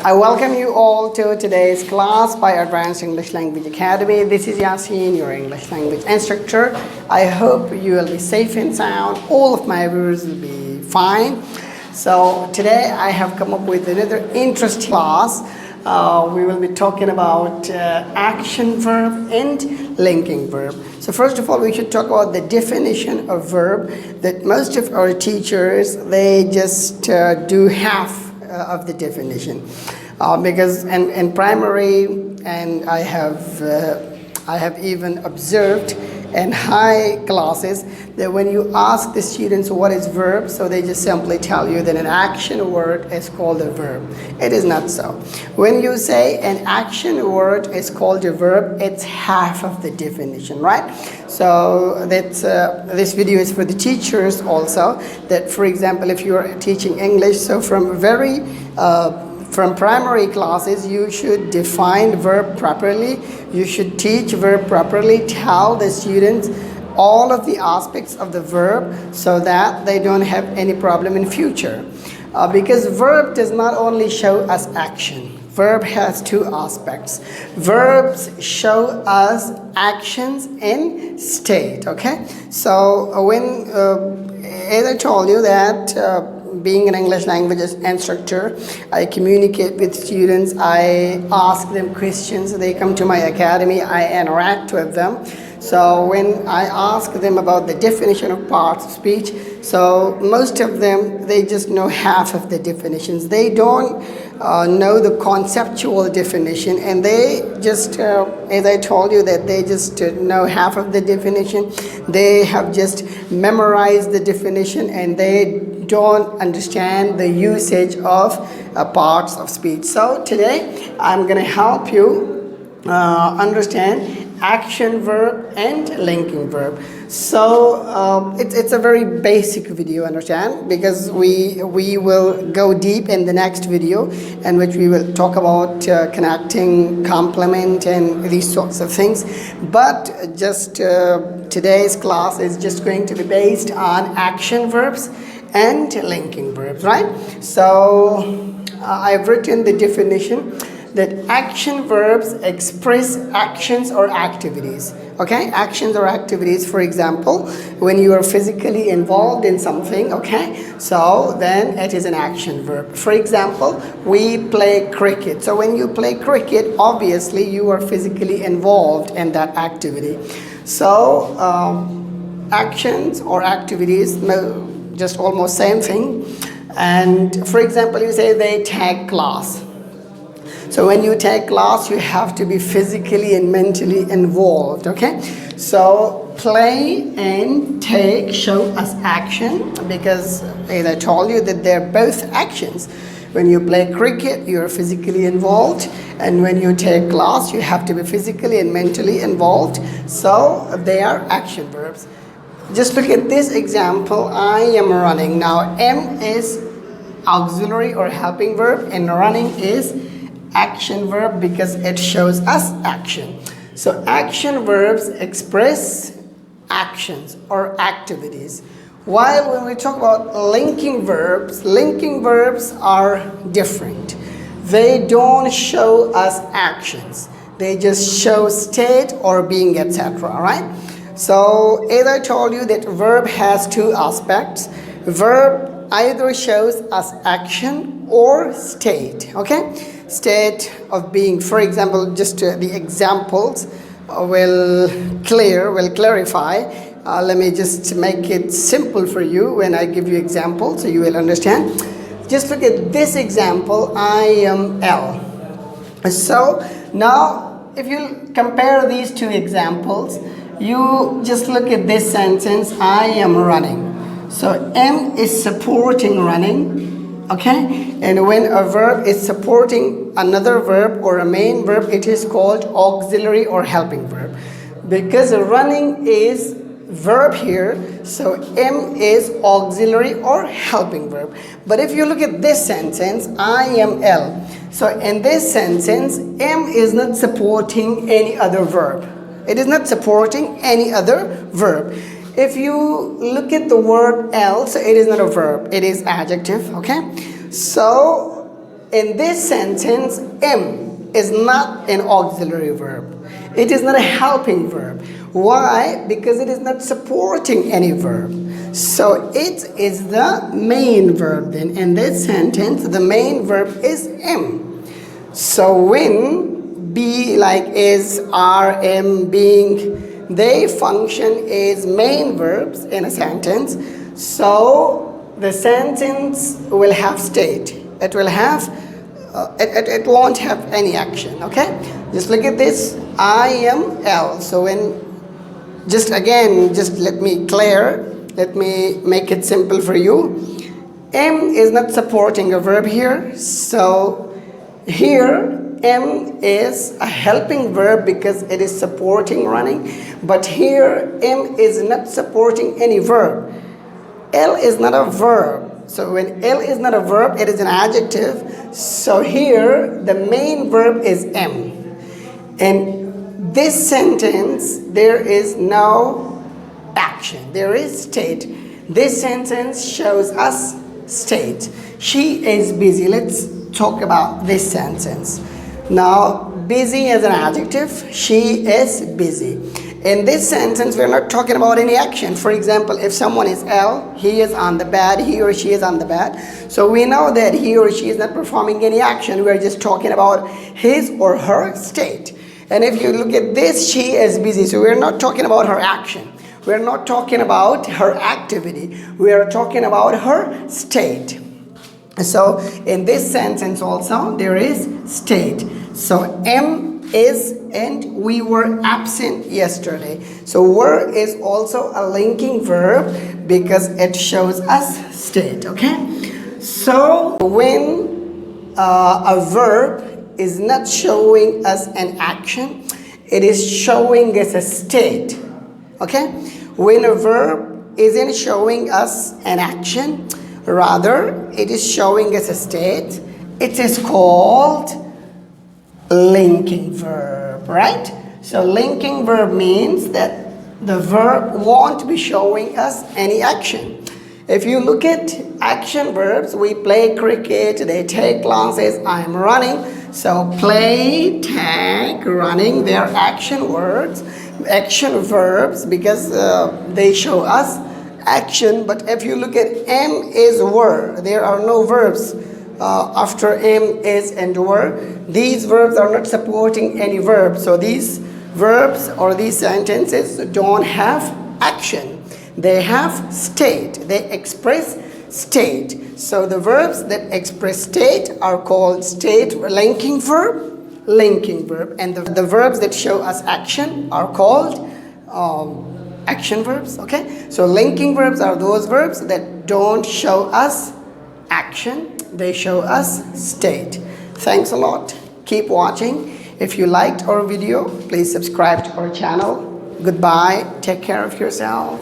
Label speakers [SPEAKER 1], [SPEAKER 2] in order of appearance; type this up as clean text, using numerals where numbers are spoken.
[SPEAKER 1] I welcome you all to today's class by Advanced English Language Academy. This is Yasin, your English language instructor. I hope you will be safe and sound. All of my viewers will be fine. So today I have come up with another interesting class. We will be talking about action verb and linking verb. So first of all, we should talk about the definition of verb that most of our teachers, they just do half of the definition. Because in primary, and I have even observed in high classes that when you ask the students what is verb, so they just simply tell you that an action word is called a verb. It is not so. When you say an action word is called a verb, it's half of the definition, right? So that's this video is for the teachers also, that for example, if you are teaching English, so from primary classes, you should define verb properly. You should teach verb properly, tell the students all of the aspects of the verb so that they don't have any problem in future. Because verb does not only show us action. Verb has two aspects. Verbs show us actions in state, okay? So when, as I told you that being an English language instructor, I communicate with students, I ask them questions, they come to my academy, I interact with them. So when I ask them about the definition of parts of speech, so most of them, they just know half of the definitions. They don't know the conceptual definition, and they just, as I told you, that they just know half of the definition. They have just memorized the definition, and they don't understand the usage of parts of speech. So today I'm going to help you understand action verb and linking verb. So it's a very basic video, understand, because we will go deep in the next video in which we will talk about connecting, complement, and these sorts of things. But just today's class is just going to be based on action verbs and linking verbs, right? So I've written the definition that action verbs express actions or activities. Okay, actions or activities. For example, when you are physically involved in something, okay, so then it is an action verb. For example, we play cricket. So when you play cricket, obviously you are physically involved in that activity. So actions or activities, just almost same thing. And for example, you say they take class. So when you take class, you have to be physically and mentally involved, okay? So play and take show us action, because as I told you that they're both actions. When you play cricket, you're physically involved, and when you take class, you have to be physically and mentally involved. So they are action verbs. Just look at this example. I am running. Now am is auxiliary or helping verb, and running is action verb because it shows us action. So action verbs express actions or activities. While when we talk about linking verbs are different. They don't show us actions. They just show state or being, etc. Right? So as I told you that verb has two aspects. Verb either shows us action or state, okay? State of being. For example, just the examples will clarify. Let me just make it simple for you when I give you examples so you will understand. Just look at this example, I am L. So now if you compare these two examples, you just look at this sentence, I am running. So am is supporting running. Okay, and when a verb is supporting another verb or a main verb, it is called auxiliary or helping verb. Because running is verb here, so am is auxiliary or helping verb. But if you look at this sentence, I am L. So in this sentence, am is not supporting any other verb. It is not supporting any other verb. If you look at the word L, so it is not a verb, it is adjective, okay? So in this sentence, am is not an auxiliary verb. It is not a helping verb. Why? Because it is not supporting any verb. So it is the main verb. Then in this sentence, the main verb is am. So when be like is, are, am, being, they function as main verbs in a sentence. So the sentence will have state. It will have it won't have any action. Okay, just look at this. I am L. So when just let me make it simple for you. Am is not supporting a verb here, so here am is a helping verb because it is supporting running, but here am is not supporting any verb. L is not a verb. So when L is not a verb, it is an adjective. So here the main verb is am. In this sentence, there is no action. There is state. This sentence shows us state. She is busy. Let's talk about this sentence. Now, busy as an adjective. She is busy. In this sentence, we're not talking about any action. For example, if someone is L, he is on the bed, he or she is on the bed. So we know that he or she is not performing any action. We're just talking about his or her state. And if you look at this, she is busy. So we're not talking about her action. We're not talking about her activity. We are talking about her state. So in this sentence also, there is state. So am is and we were absent yesterday. So were is also a linking verb because it shows us state. Okay, so when a verb is not showing us an action, it is showing us a state. Okay, when a verb isn't showing us an action, rather it is showing us a state, it is called linking verb, right? So linking verb means that the verb won't be showing us any action. If you look at action verbs, we play cricket, they take classes, I'm running. So play, take, running, they are action words, action verbs because they show us action. But if you look at am, is, were, there are no verbs after am, is, and were. These verbs are not supporting any verb. So these verbs or these sentences don't have action. They have state. They express state. So the verbs that express state are called state linking verb, and the verbs that show us action are called action verbs. Okay, so linking verbs are those verbs that don't show us action, they show us state. Thanks a lot. Keep watching. If you liked our video, please subscribe to our channel. Goodbye. Take care of yourself.